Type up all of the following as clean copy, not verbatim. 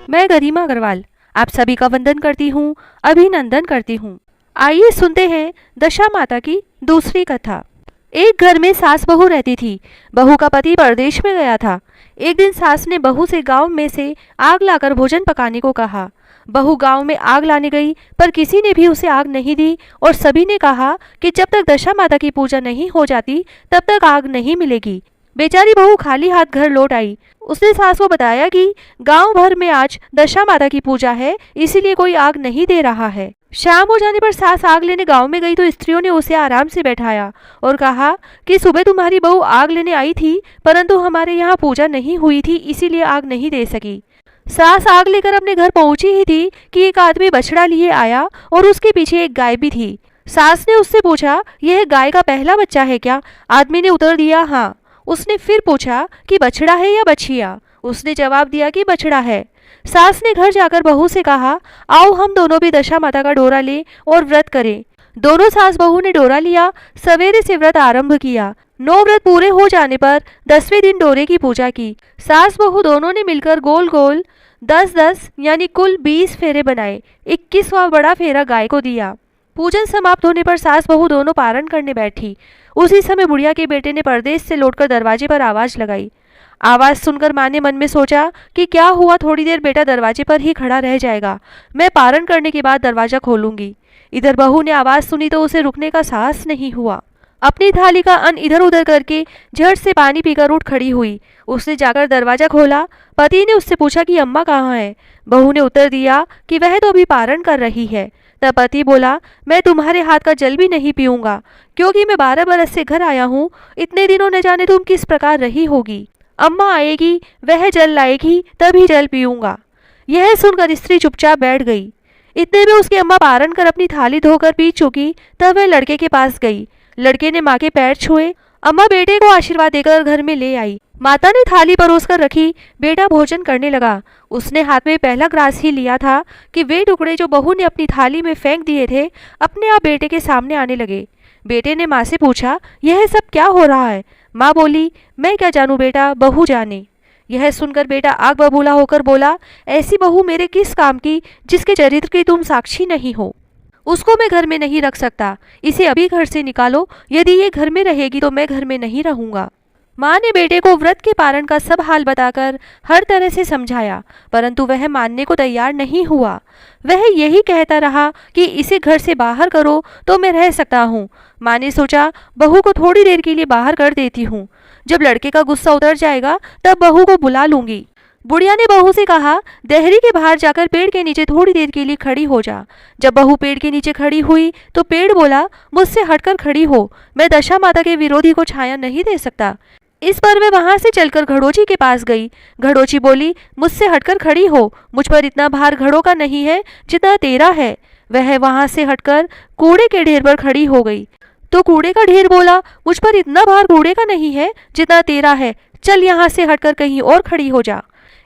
मैं गरिमा अग्रवाल आप सभी का वंदन करती हूँ, अभिनंदन करती हूँ। आइए सुनते हैं दशा माता की दूसरी कथा। एक घर में सास बहू रहती थी। बहू का पति परदेश में गया था। एक दिन सास ने बहू से गांव में से आग लाकर भोजन पकाने को कहा। बहू गांव में आग लाने गई, पर किसी ने भी उसे आग नहीं दी और सभी ने कहा कि जब तक दशा माता की पूजा नहीं हो जाती तब तक आग नहीं मिलेगी। बेचारी बहू खाली हाथ घर लौट आई। उसने सास को बताया कि गांव भर में आज दशा माता की पूजा है, इसीलिए कोई आग नहीं दे रहा है। शाम हो जाने पर सास आग लेने गांव में गई तो स्त्रियों ने उसे आराम से बैठाया और कहा कि सुबह तुम्हारी बहू आग लेने आई थी, परंतु हमारे यहाँ पूजा नहीं हुई थी, इसीलिए आग नहीं दे सकी। सास आग लेकर अपने घर पहुंची ही थी कि एक आदमी बछड़ा लिए आया और उसके पीछे एक गाय भी थी। सास ने उससे पूछा, यह गाय का पहला बच्चा है क्या? आदमी ने उत्तर दिया, हाँ। उसने फिर पूछा कि बछड़ा है या बछिया? उसने जवाब दिया कि बछड़ा है। सास ने घर जाकर बहू से कहा, आओ हम दोनों भी दशा माता का डोरा लें और व्रत करें। दोनों सास बहू ने डोरा लिया। सवेरे से व्रत आरंभ किया। 9 व्रत पूरे हो जाने पर 10वें दिन डोरे की पूजा की। सास बहू दोनों ने मिलकर गोल गोल 10-10 यानी कुल 20 फेरे बनाए। 21वां बड़ा फेरा गाय को दिया। पूजन समाप्त होने पर सास बहू दोनों पारण करने बैठी। उसी समय बुढ़िया के बेटे ने परदेश से लौटकर दरवाजे पर आवाज लगाई। आवाज सुनकर माँ ने मन में सोचा कि क्या हुआ, थोड़ी देर बेटा दरवाजे पर ही खड़ा रह जाएगा, मैं पारण करने के बाद दरवाजा खोलूंगी। इधर बहू ने आवाज सुनी तो उसे रुकने का साहस नहीं हुआ। अपनी थाली का अन्न इधर उधर करके झट से पानी पीकर उठ खड़ी हुई। उसने जाकर दरवाजा खोला। पति ने उससे पूछा कि अम्मा कहाँ है? बहू ने उत्तर दिया कि वह तो अभी पारण कर रही है। तब पति बोला, मैं तुम्हारे हाथ का जल भी नहीं पीऊंगा, क्योंकि मैं 12 बरस से घर आया हूँ। इतने दिनों न जाने तुम किस प्रकार रही होगी। अम्मा आएगी, वह जल लाएगी, तभी जल पीऊंगा। यह सुनकर स्त्री चुपचाप बैठ गई। इतने में उसकी अम्मा पारण कर अपनी थाली धोकर पी चुकी। तब वह लड़के के पास गई। लड़के ने माँ के पैर छुए। अम्मा बेटे को आशीर्वाद देकर घर में ले आई। माता ने थाली परोस कर रखी। बेटा भोजन करने लगा। उसने हाथ में पहला ग्रास ही लिया था कि वे टुकड़े जो बहू ने अपनी थाली में फेंक दिए थे अपने आप बेटे के सामने आने लगे। बेटे ने माँ से पूछा, यह सब क्या हो रहा है? माँ बोली, मैं क्या जानूं बेटा, बहू जाने। यह सुनकर बेटा आग बबूला होकर बोला, ऐसी बहू मेरे किस काम की जिसके चरित्र की तुम साक्षी नहीं हो? उसको मैं घर में नहीं रख सकता। इसे अभी घर से निकालो। यदि ये घर में रहेगी तो मैं घर में नहीं रहूंगा। माँ ने बेटे को व्रत के पारण का सब हाल बताकर हर तरह से समझाया, परंतु वह मानने को तैयार नहीं हुआ। वह यही कहता रहा कि इसे घर से बाहर करो तो मैं रह सकता हूँ। माँ ने सोचा, बहू को थोड़ी देर के लिए बाहर कर देती हूँ। जब लड़के का गुस्सा उतर जाएगा तब बहू को बुला लूंगी। बुढ़िया ने बहू से कहा, देहरी के बाहर जाकर पेड़ के नीचे थोड़ी देर के लिए खड़ी हो जा। जब बहू पेड़ के नीचे खड़ी हुई तो पेड़ बोला, मुझसे हटकर खड़ी हो, मैं दशा माता के विरोधी को छाया नहीं दे सकता। इस पर वह वहां से चलकर घड़ोची के पास गई। घड़ोची बोली, मुझसे हटकर खड़ी हो, मुझ पर इतना भार घड़ों का नहीं है जितना तेरा है। वह वहां से हटकर कूड़े के ढेर पर खड़ी हो गई तो कूड़े का ढेर बोला, मुझ पर इतना भार कूड़े का नहीं है जितना तेरा है, चल यहाँ से हटकर कहीं और खड़ी हो जा।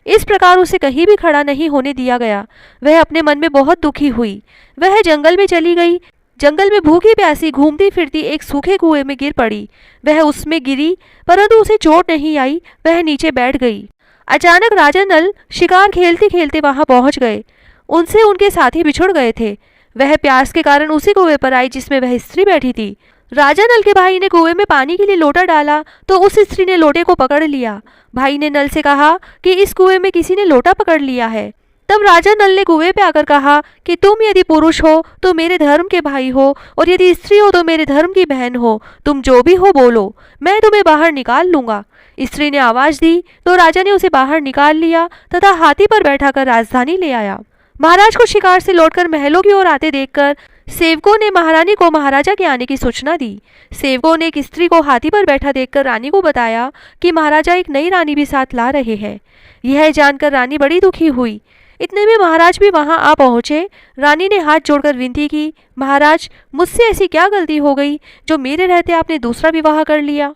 इस प्रकार उसे कहीं भी खड़ा नहीं होने दिया गया। वह अपने मन में बहुत दुखी हुई। वह जंगल में चली गई। जंगल में भूखी प्यासी घूमती फिरती एक सूखे कुएं में गिर पड़ी। वह उसमें गिरी, परंतु उसे चोट नहीं आई। वह नीचे बैठ गई। अचानक राजा नल शिकार खेलते खेलते वहां पहुंच गए। उनसे उनके साथी बिछुड़ गए थे। वह प्यास के कारण उसी कुएं पर आई जिसमें वह स्त्री बैठी थी। राजा नल के भाई ने कुएं में पानी के लिए लोटा डाला तो उस स्त्री ने लोटे को पकड़ लिया। भाई ने नल से कहा कि इस कुएं में किसी ने लोटा पकड़ लिया है। तब राजा नल ने कुएं पे आकर कहा कि तुम यदि पुरुष हो तो मेरे धर्म के भाई हो और यदि स्त्री हो तो मेरे धर्म की बहन हो। तुम जो भी हो बोलो, मैं तुम्हें बाहर निकाल लूंगा। स्त्री ने आवाज दी तो राजा ने उसे बाहर निकाल लिया तथा हाथी पर बैठाकर राजधानी ले आया। महाराज को शिकार से लौटकर महलों की ओर आते देखकर सेवकों ने महारानी को महाराजा के आने की सूचना दी। सेवकों ने एक स्त्री को हाथी पर बैठा देखकर रानी को बताया कि महाराजा एक नई रानी भी साथ ला रहे हैं। यह जानकर रानी बड़ी दुखी हुई। इतने में महाराज भी वहां आ पहुंचे। रानी ने हाथ जोड़कर विनती की, महाराज, मुझसे ऐसी क्या गलती हो गई जो मेरे रहते आपने दूसरा विवाह कर लिया?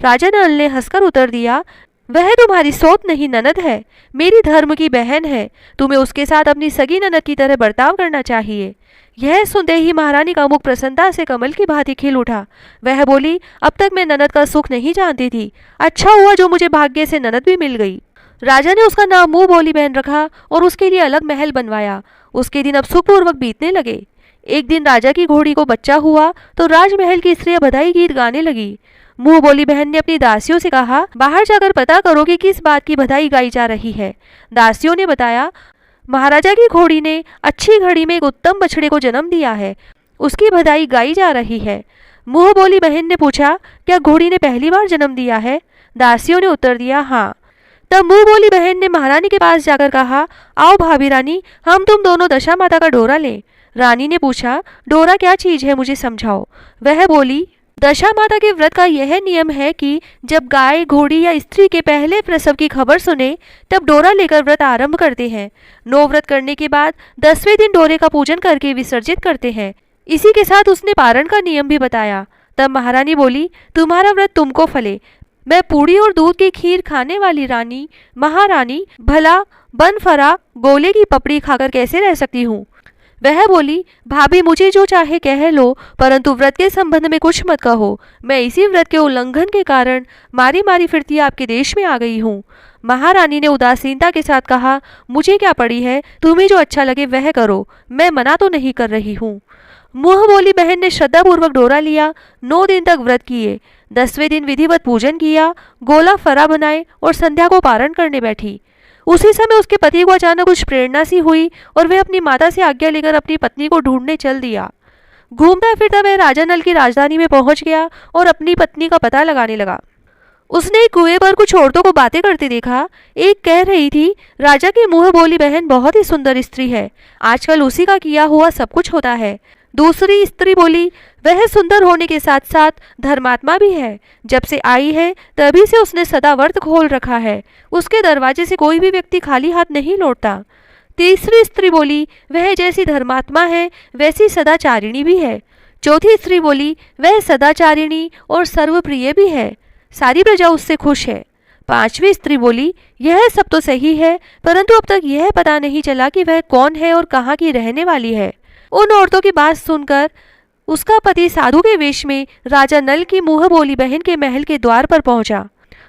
राजा नल ने हंसकर उत्तर दिया, वह तुम्हारी सौत नहीं ननद है, मेरी धर्म की बहन है। तुम्हें उसके साथ अपनी सगी ननद की तरह बर्ताव करना चाहिए। यह सुनते ही महारानी का मुख प्रसन्नता से कमल की भांति खिल उठा। वह बोली, अब तक मैं ननद का सुख नहीं जानती थी। अच्छा हुआ जो मुझे भाग्य से ननद भी मिल गई। राजा ने उसका नाम मुंह बोली बहन रखा और उसके लिए अलग महल बनवाया। उसके दिन अब सुखपूर्वक बीतने लगे। एक दिन राजा की घोड़ी को बच्चा हुआ तो राजमहल की स्त्रियां बधाई गीत गाने लगी। मुंह बोली बहन ने अपनी दासियों से कहा, बाहर जाकर पता करो कि किस बात की बधाई गाई जा रही है। दासियों ने बताया, महाराजा की घोड़ी ने अच्छी घड़ी में एक उत्तम बछड़े को जन्म दिया है, उसकी बधाई गाई जा रही है। मुंह बोली बहन ने पूछा, क्या घोड़ी ने पहली बार जन्म दिया है? दासियों ने उत्तर दिया, हाँ। तब मुंह बोली बहन ने महारानी के पास जाकर कहा, आओ भाभी रानी, हम तुम दोनों दशा माता का डोरा लें। रानी ने पूछा, डोरा क्या चीज है, मुझे समझाओ। वह बोली, दशा माता के व्रत का यह नियम है कि जब गाय, घोड़ी या स्त्री के पहले प्रसव की खबर सुने तब डोरा लेकर व्रत आरंभ करते हैं। 9 व्रत करने के बाद 10वें दिन डोरे का पूजन करके विसर्जित करते हैं। इसी के साथ उसने पारण का नियम भी बताया। तब महारानी बोली, तुम्हारा व्रत तुमको फले। मैं पूड़ी और दूध की खीर खाने वाली रानी, महारानी, भला बनफरा गोले की पपड़ी खाकर कैसे रह सकती हूँ? वह बोली, भाभी मुझे जो चाहे कह लो, परंतु व्रत के संबंध में कुछ मत कहो। मैं इसी व्रत के उल्लंघन के कारण मारी मारी फिरती आपके देश में आ गई हूँ। महारानी ने उदासीनता के साथ कहा, मुझे क्या पड़ी है, तुम्हें जो अच्छा लगे वह करो, मैं मना तो नहीं कर रही हूँ। मुंह बोली बहन ने श्रद्धापूर्वक डोरा लिया, 9 दिन तक व्रत किए। 10वें दिन विधिवत पूजन किया, गोला फरा बनाए और संध्या को पारण करने बैठी। उसी समय उसके पति को अचानक कुछ प्रेरणा सी हुई और वह अपनी माता से आज्ञा लेकर अपनी पत्नी को ढूंढने चल दिया। घूमता फिरता वह राजा नल की राजधानी में पहुंच गया और अपनी पत्नी का पता लगाने लगा। उसने एक कुएं पर कुछ औरतों को बातें करते देखा। एक कह रही थी, राजा की मुंह बोली बहन बहुत ही सुंदर स्त्री है, आजकल उसी का किया हुआ सब कुछ होता है। दूसरी स्त्री बोली, वह सुंदर होने के साथ साथ धर्मात्मा भी है, जब से आई है तभी से उसने सदा व्रत खोल रखा है, उसके दरवाजे से कोई भी व्यक्ति खाली हाथ नहीं लौटता। तीसरी स्त्री बोली, वह जैसी धर्मात्मा है वैसी सदाचारिणी भी है। चौथी स्त्री बोली, वह सदाचारिणी और सर्वप्रिय भी है, सारी प्रजा उससे खुश है। पांचवी स्त्री बोली, यह सब तो सही है, परंतु अब तक यह पता नहीं चला कि वह कौन है और कहाँ की रहने वाली है। उन औरतों की बात सुनकर उसका पति साधु के वेश में राजा नल की मुंह बोली बहन के महल के द्वार पर पहुंचा।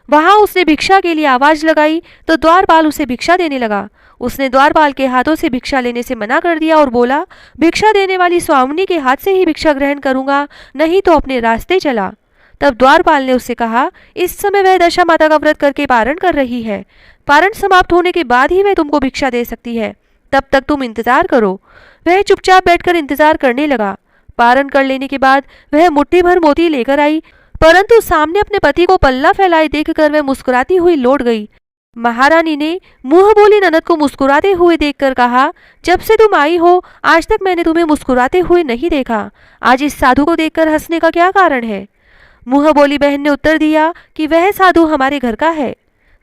वहां उसने भिक्षा के लिए आवाज लगाई तो द्वारपाल उसे भिक्षा देने लगा। उसने द्वारपाल के हाथों से भिक्षा लेने से मना कर दिया और बोला, भिक्षा देने वाली स्वामिनी के हाथ से ही भिक्षा ग्रहण करूंगा, नहीं तो अपने रास्ते चला। तब द्वारपाल ने उससे कहा, इस समय वह दशा माता का व्रत करके पारण कर रही है, पारण समाप्त होने के बाद ही वह तुमको भिक्षा दे सकती है, तब तक तुम इंतजार करो। वह चुपचाप बैठकर इंतजार करने लगा। पारण कर लेने के बाद वह मुट्ठी भर मोती लेकर आई, परंतु सामने अपने पति को पल्ला फैलाए देखकर वह मुस्कुराती हुई लौट गई। महारानी ने मुंह बोली ननद को मुस्कुराते हुए देखकर कहा, जब से तुम आई हो आज तक मैंने तुम्हें मुस्कुराते हुए नहीं देखा, आज इस साधु को देखकर हंसने का क्या कारण है? मुंह बोली बहन ने उत्तर दिया कि वह साधु हमारे घर का है।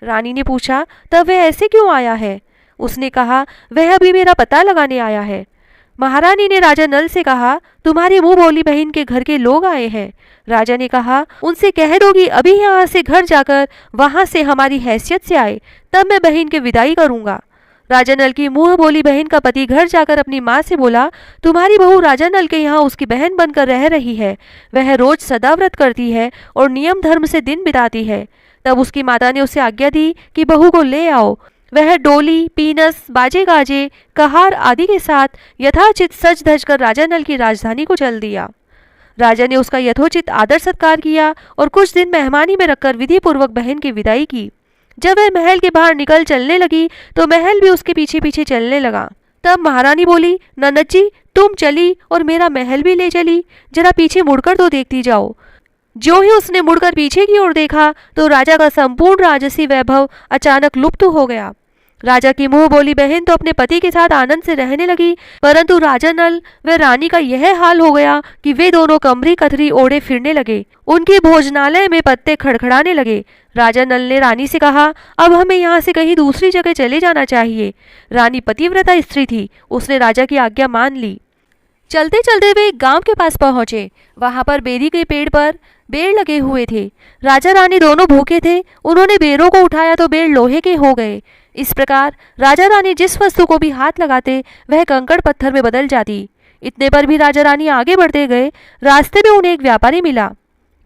रानी ने पूछा, तब वह ऐसे क्यों आया है? उसने कहा, वह अभी मेरा पता लगाने आया है। महारानी ने राजा नल से कहा, तुम्हारी मुंह बोली बहन के घर के लोग आए हैं। राजा ने कहा, उनसे कह दो कि अभी यहाँ से घर जाकर वहां से हमारी हैसियत से आए, तब मैं बहन की विदाई करूंगा। राजा नल की मुंह बोली बहन का पति घर जाकर अपनी माँ से बोला, तुम्हारी बहू राजा नल के यहाँ उसकी बहन बनकर रह रही है, वह रोज सदा व्रत करती है और नियम धर्म से दिन बिताती है। तब उसकी माता ने उसे आज्ञा दी कि बहू को ले आओ। वह डोली, पीनस, बाजे गाजे, कहार आदि के साथ यथाचित सज धज कर राजा नल की राजधानी को चल दिया। राजा ने उसका यथोचित आदर सत्कार किया और कुछ दिन मेहमानी में रखकर विधि पूर्वक बहन की विदाई की। जब वह महल के बाहर निकल चलने लगी तो महल भी उसके पीछे पीछे चलने लगा। तब महारानी बोली, ननद जी तुम चली और मेरा महल भी ले चली, जरा पीछे मुड़कर तो देखती जाओ। जो ही उसने मुड़कर पीछे की ओर देखा तो राजा का संपूर्ण राजसी वैभव अचानक लुप्त हो गया। राजा की मुंह बोली बहन तो अपने पति के साथ आनंद से रहने लगी, परंतु राजा नल व रानी का यह हाल हो गया कि वे दोनों कमरी कतरी ओढ़े फिरने लगे। उनके भोजनालय में पत्ते खड़खड़ाने लगे। राजा नल ने रानी से कहा, अब हमें यहाँ से कहीं दूसरी जगह चले जाना चाहिए। रानी पतिव्रता स्त्री थी, उसने राजा की आज्ञा मान ली। चलते चलते वे एक गांव के पास पहुंचे। वहां पर बेरी के पेड़ पर बेर लगे हुए थे। राजा रानी दोनों भूखे थे। उन्होंने बेरों को उठाया तो बेर लोहे के हो गए। इस प्रकार राजा रानी जिस वस्तु को भी हाथ लगाते वह कंकड़ पत्थर में बदल जाती। इतने पर भी राजा रानी आगे बढ़ते गए। रास्ते में उन्हें एक व्यापारी मिला।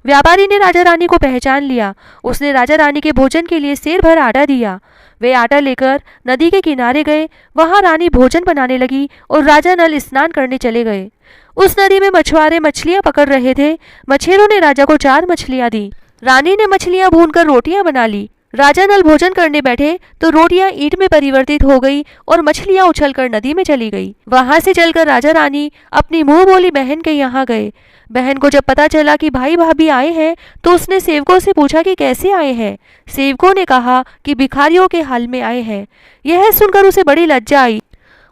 व्यापारी ने राजा रानी को पहचान लिया। उसने राजा रानी के भोजन के लिए सेर भर आटा दिया। वे आटा लेकर नदी के किनारे गए। वहां रानी भोजन बनाने लगी और राजा नल स्नान करने चले गए। उस नदी में मछुआरे मछलियां पकड़ रहे थे। मछेरों ने राजा को 4 मछलियां दी। रानी ने मछलियां भूनकर रोटियां बना ली। राजा नल भोजन करने बैठे तो रोटियां ईंट में परिवर्तित हो गई और मछलियां उछलकर नदी में चली गई। वहां से चलकर राजा रानी अपनी मुंह बोली बहन के यहाँ गए। बहन को जब पता चला कि भाई भाभी आए हैं तो उसने सेवकों से पूछा कि कैसे आए हैं। सेवकों ने कहा कि भिखारियों के हाल में आए हैं। यह सुनकर उसे बड़ी लज्जा आई।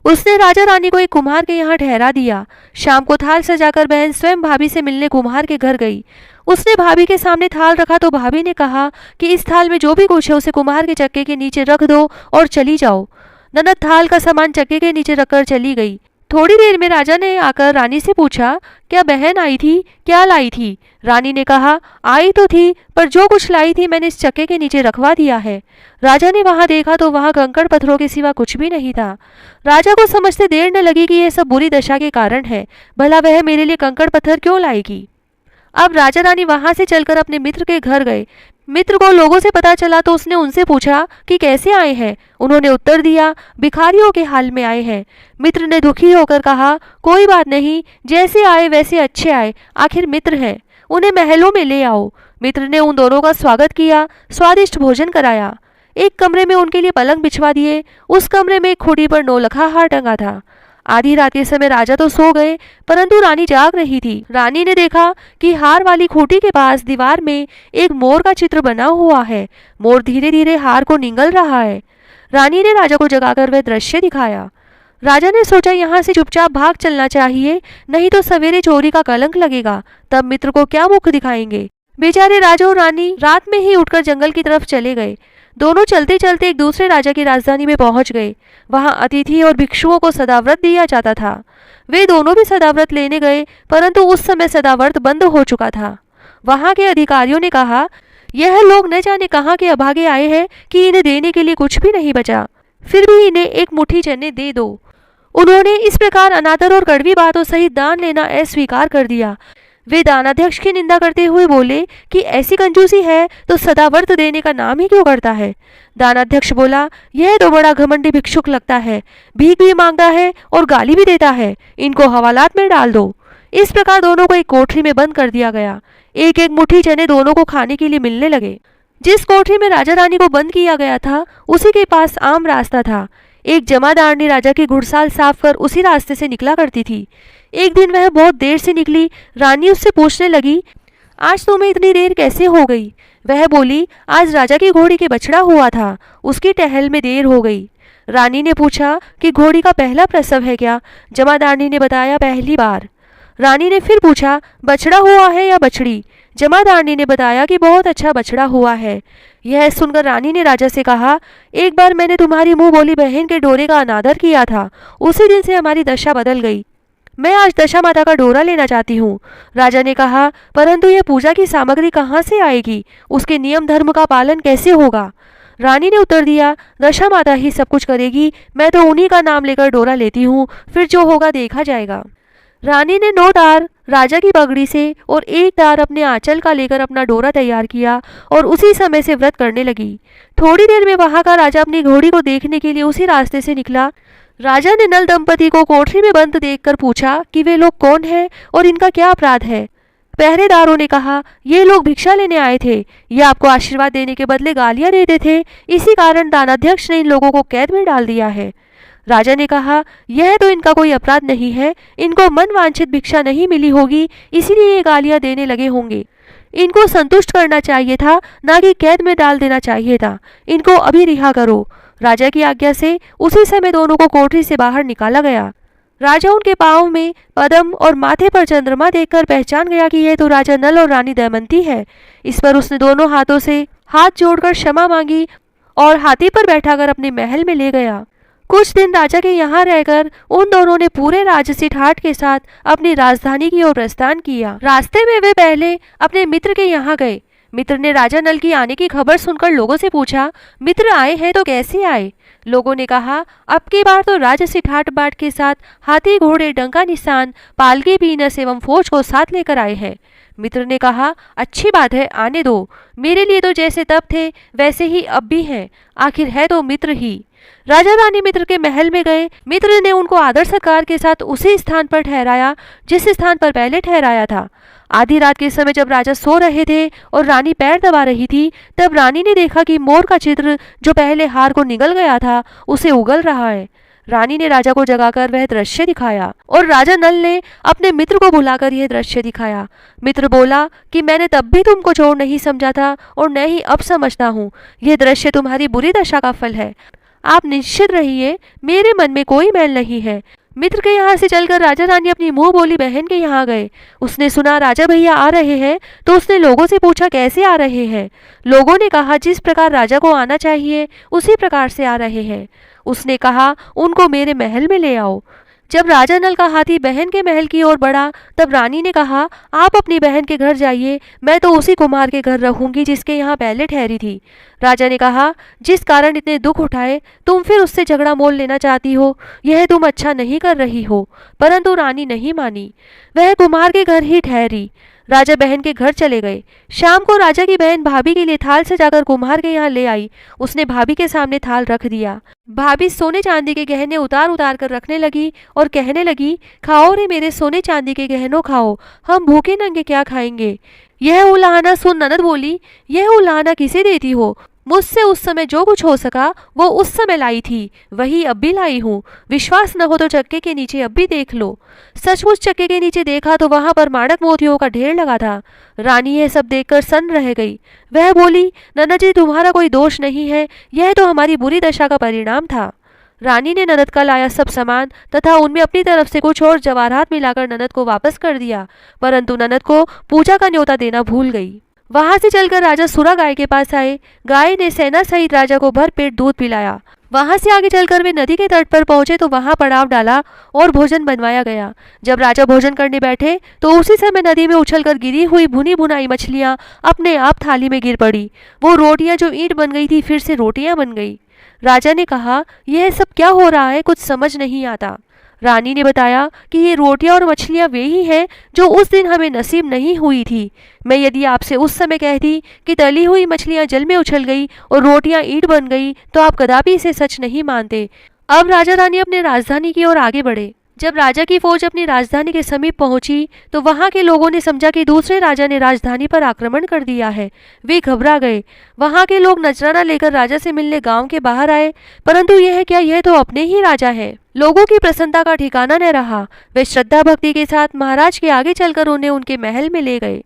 उसने राजा रानी को एक कुम्हार के यहाँ ठहरा दिया। शाम को थाल सजाकर बहन स्वयं भाभी से मिलने कुम्हार के घर गई। उसने भाभी के सामने थाल रखा तो भाभी ने कहा कि इस थाल में जो भी कुछ है उसे कुम्हार के चक्के के नीचे रख दो और चली जाओ। ननद थाल का सामान चक्के के नीचे रखकर चली गई। थोड़ी देर में राजा ने आकर रानी से पूछा, क्या बहन आई थी, क्या लाई थी? रानी ने कहा, आई तो थी, पर जो कुछ लाई थी मैंने इस चक्के के नीचे रखवा दिया है। राजा ने वहां देखा तो वहां कंकड़ पत्थरों के सिवा कुछ भी नहीं था। राजा को समझते देर न लगी कि यह सब बुरी दशा के कारण है। भला वह मेरे लिए कंकड़ पत्थर क्यों लाएगी? अब राजा रानी वहां से चलकर अपने मित्र के घर गए। मित्र को लोगों से पता चला तो उसने उनसे पूछा कि कैसे आए हैं। उन्होंने उत्तर दिया, भिखारियों के हाल में आए हैं। मित्र ने दुखी होकर कहा, कोई बात नहीं, जैसे आए वैसे अच्छे आए, आखिर मित्र हैं, उन्हें महलों में ले आओ। मित्र ने उन दोनों का स्वागत किया, स्वादिष्ट भोजन कराया। एक कमरे में उनके लिए पलंग बिछवा दिए। उस कमरे में एक खूंटी पर नौलखा हार टंगा था। आधी रात के समय राजा तो सो गए, परंतु रानी जाग रही थी। रानी ने देखा कि हार वाली खूंटी के पास दीवार में एक मोर का चित्र बना हुआ है। मोर धीरे धीरे हार को निगल रहा है। रानी ने राजा को जगाकर वह दृश्य दिखाया। राजा ने सोचा यहाँ से चुपचाप भाग चलना चाहिए, नहीं तो सवेरे चोरी का कलंक लगेगा, तब मित्र को क्या मुख दिखाएंगे। बेचारे राजा और रानी रात में ही उठकर जंगल की तरफ चले गए। दोनों चलते चलते एक दूसरे राजा की राजधानी में पहुंच गए। वहां अतिथि और भिक्षुओं को सदाव्रत दिया जाता था। वे दोनों भी सदाव्रत लेने गए, परंतु उस समय सदाव्रत बंद हो चुका था। वहां के अधिकारियों ने कहा, यह लोग न जाने कहाँ के अभागे आए हैं कि इन्हें देने के लिए कुछ भी नहीं बचा, फिर भी इन्हें एक मुट्ठी चने दे दो। उन्होंने इस प्रकार अनादर और कड़वी बातों सहित दान लेना अस्वीकार कर दिया। वे दानाध्यक्ष की निंदा करते हुए बोले कि ऐसी कंजूसी है तो सदाव्रत देने का नाम ही क्यों करता है। दानाध्यक्ष बोला, यह तो बड़ा घमंडी भिक्षुक लगता है, भीख भी मांगता है और गाली भी देता है, इनको हवालात में डाल दो। इस प्रकार दोनों को एक कोठरी में बंद कर दिया गया। एक एक मुट्ठी चने दोनों को खाने के लिए मिलने लगे। जिस कोठरी में राजा रानी को बंद किया गया था उसी के पास आम रास्ता था। एक जमादारनी राजा की घुड़साल साफ कर उसी रास्ते से निकला करती थी। एक दिन वह बहुत देर से निकली। रानी उससे पूछने लगी, आज तुम्हें इतनी देर कैसे हो गई? वह बोली, आज राजा की घोड़ी के बछड़ा हुआ था, उसकी टहल में देर हो गई। रानी ने पूछा कि घोड़ी का पहला प्रसव है क्या? जमादारनी ने बताया, पहली बार। रानी ने फिर पूछा, बछड़ा हुआ है या बछड़ी? जमादारनी ने बताया कि बहुत अच्छा बछड़ा हुआ है। यह सुनकर रानी ने राजा से कहा, एक बार मैंने तुम्हारी मुंह बोली बहन के डोरे का अनादर किया था, उसी दिन से हमारी दशा बदल गई। मैं आज दशा माता का डोरा लेना चाहती हूँ। राजा ने कहा, परंतु यह पूजा की सामग्री कहाँ से आएगी? उसके नियम धर्म का पालन कैसे होगा? रानी ने उत्तर दिया, दशा माता ही सब कुछ करेगी, मैं तो उन्हीं का नाम लेकर डोरा लेती हूँ, फिर जो होगा देखा जाएगा। रानी ने 9 तार राजा की पगड़ी से और 1 तार अपने आंचल का लेकर अपना डोरा तैयार किया और उसी समय से व्रत करने लगी। थोड़ी देर में वहां का राजा अपनी घोड़ी को देखने के लिए उसी रास्ते से निकला। राजा ने नल दंपति को कोठरी में बंद देखकर पूछा कि वे लोग कौन हैं और इनका क्या अपराध है। पहरेदारों ने कहा, ये लोग भिक्षा लेने आए थे, ये आपको आशीर्वाद देने के बदले गालियां देते थे, इसी कारण दानाध्यक्ष ने इन लोगों को कैद में डाल दिया है। राजा ने कहा, यह तो इनका कोई अपराध नहीं है, इनको मन वांछित भिक्षा नहीं मिली होगी, इसीलिए ये गालियां देने लगे होंगे। इनको संतुष्ट करना चाहिए था, ना कि कैद में डाल देना चाहिए था। इनको अभी रिहा करो। राजा की आज्ञा से उसी समय दोनों को कोठरी से बाहर निकाला गया। राजा उनके पांव में पद्म और माथे पर चंद्रमा देखकर पहचान गया कि यह तो राजा नल और रानी दमयंती है। इस पर उसने दोनों हाथों से हाथ जोड़कर क्षमा मांगी और हाथी पर बैठाकर अपने महल में ले गया। कुछ दिन राजा के यहाँ रहकर उन दोनों ने पूरे राजसी ठाट के साथ अपनी राजधानी की ओर प्रस्थान किया। रास्ते में वे पहले अपने मित्र के यहाँ गए। मित्र ने राजा नल की आने की खबर सुनकर लोगों से पूछा, मित्र आए हैं तो कैसे आए? लोगों ने कहा, अब की बार तो राजसी ठाट बाट के साथ हाथी, घोड़े, डंका निशान, पालकी, पीनस एवं फौज को साथ लेकर आए हैं। मित्र ने कहा, अच्छी बात है, आने दो। मेरे लिए तो जैसे तब थे वैसे ही अब भी हैं, आखिर है तो मित्र ही। राजा रानी मित्र के महल में गए। मित्र ने उनको आदर सत्कार के साथ उसी स्थान पर ठहराया जिस स्थान पर पहले ठहराया था। आधी रात के समय जब राजा सो रहे थे और रानी पैर दबा रही थी, तब रानी ने देखा कि मोर का चित्र जो पहले हार को निगल गया था उसे उगल रहा है। रानी ने राजा को जगाकर वह दृश्य दिखाया और राजा नल ने अपने मित्र को बुलाकर यह दृश्य दिखाया। मित्र बोला कि मैंने तब भी तुमको चोर नहीं समझा था और न ही अब समझता हूँ। यह दृश्य तुम्हारी बुरी दशा का फल है। आप निश्चित रहिए, मेरे मन में कोई मैल नहीं है। मित्र के यहाँ से चलकर राजा रानी अपनी मुंह बोली बहन के यहाँ गए। उसने सुना राजा भैया आ रहे हैं तो उसने लोगों से पूछा कैसे आ रहे हैं। लोगों ने कहा जिस प्रकार राजा को आना चाहिए उसी प्रकार से आ रहे हैं। उसने कहा उनको मेरे महल में ले आओ। जब राजा नल का हाथी बहन के महल की ओर बढ़ा तब रानी ने कहा, आप अपनी बहन के घर जाइए, मैं तो उसी कुमार के घर रहूंगी जिसके यहाँ पहले ठहरी थी। राजा ने कहा, जिस कारण इतने दुख उठाए तुम फिर उससे झगड़ा मोल लेना चाहती हो, यह तुम अच्छा नहीं कर रही हो। परंतु रानी नहीं मानी, वह कुमार के घर ही ठहरी। राजा बहन के घर चले गए। शाम को राजा की बहन भाभी के लिए थाल सजाकर कुम्हार के यहाँ ले आई। उसने भाभी के सामने थाल रख दिया। भाभी सोने चांदी के गहने उतार उतार कर रखने लगी और कहने लगी, खाओ रे मेरे सोने चांदी के गहनों खाओ, हम भूखे नंगे क्या खाएंगे। यह उलाहना सुन ननद बोली, यह उलाहना किसे देती हो? मुझसे उस समय जो कुछ हो सका वो उस समय लाई थी, वही अब भी लाई हूँ। विश्वास न हो तो चक्के के नीचे अब भी देख लो। सचमुच चक्के के नीचे देखा तो वहां पर माणक मोतियों का ढेर लगा था। रानी यह सब देखकर सन्न रह गई। वह बोली, ननद जी तुम्हारा कोई दोष नहीं है, यह तो हमारी बुरी दशा का परिणाम था। रानी ने ननद का लाया सब सामान तथा उनमें अपनी तरफ से कुछ और जवाहरात मिलाकर ननद को वापस कर दिया, परंतु ननद को पूजा का न्योता देना भूल गई। वहां से चलकर राजा सुरा गाय के पास आए। गाय ने सेना सहित राजा को भर पेट दूध पिलाया। वहां से आगे चलकर वे नदी के तट पर पहुंचे तो वहां पड़ाव डाला और भोजन बनवाया गया। जब राजा भोजन करने बैठे तो उसी समय नदी में उछलकर गिरी हुई भुनी भुनाई मछलियां अपने आप थाली में गिर पड़ी। वो रोटियां जो ईंट बन गई थी फिर से रोटियां बन गई। राजा ने कहा, यह सब क्या हो रहा है, कुछ समझ नहीं आता। रानी ने बताया कि ये रोटियां और मछलियां वे ही हैं जो उस दिन हमें नसीब नहीं हुई थी। मैं यदि आपसे उस समय कहती कि तली हुई मछलियां जल में उछल गई और रोटियां ईंट बन गई तो आप कदापि इसे सच नहीं मानते। अब राजा रानी अपने राजधानी की ओर आगे बढ़े। जब राजा की फौज अपनी राजधानी के समीप पहुंची तो वहां के लोगों ने समझा कि दूसरे राजा ने राजधानी पर आक्रमण कर दिया है। वे घबरा गए। वहां के लोग नजराना लेकर राजा से मिलने गांव के बाहर आए, परंतु यह क्या, यह तो अपने ही राजा है। लोगों की प्रसन्नता का ठिकाना न रहा। वे श्रद्धा भक्ति के साथ महाराज के आगे चलकर उन्हें उनके महल में ले गए।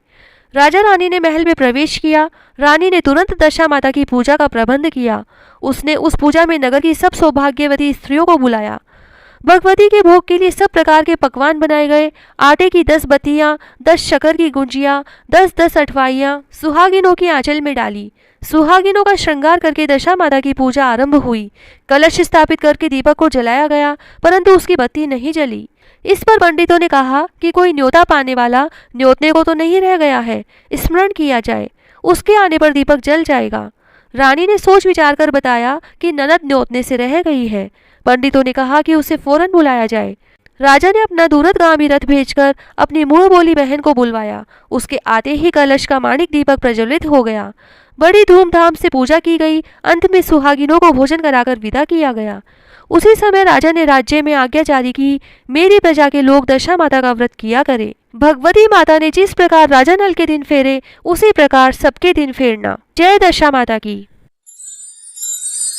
राजा रानी ने महल में प्रवेश किया। रानी ने तुरंत दशा माता की पूजा का प्रबंध किया। उसने उस पूजा में नगर की सब सौभाग्यवती स्त्रियों को बुलाया। भगवती के भोग के लिए सब प्रकार के पकवान बनाए गए। आटे की 10 बत्तियां, 10 शक्कर की गुंजियां, 10-10 अठवाइयां सुहागिनों की आंचल में डाली। सुहागिनों का श्रृंगार करके दशा माता की पूजा आरंभ हुई। कलश स्थापित करके दीपक को जलाया गया, परंतु उसकी बत्ती नहीं जली। इस पर पंडितों ने कहा कि कोई न्योता पाने वाला न्योतने को तो नहीं रह गया है, स्मरण किया जाए, उसके आने पर दीपक जल जाएगा। रानी ने सोच विचार कर बताया कि ननद न्योतने से रह गई है। पंडितों ने कहा कि उसे फौरन बुलाया जाए। राजा ने अपना दूरगामी रथ भेजकर अपनी मुंह बोली बहन को बुलवाया। उसके आते ही कलश का माणिक दीपक प्रज्वलित हो गया। बड़ी धूमधाम से पूजा की गई। अंत में सुहागिनों को भोजन कराकर विदा किया गया। उसी समय राजा ने राज्य में आज्ञा जारी की, मेरी प्रजा के लोग दशा माता का व्रत किया करें। भगवती माता ने जिस प्रकार राजा नल के दिन फेरे उसी प्रकार सबके दिन फेरना। जय दशा माता की।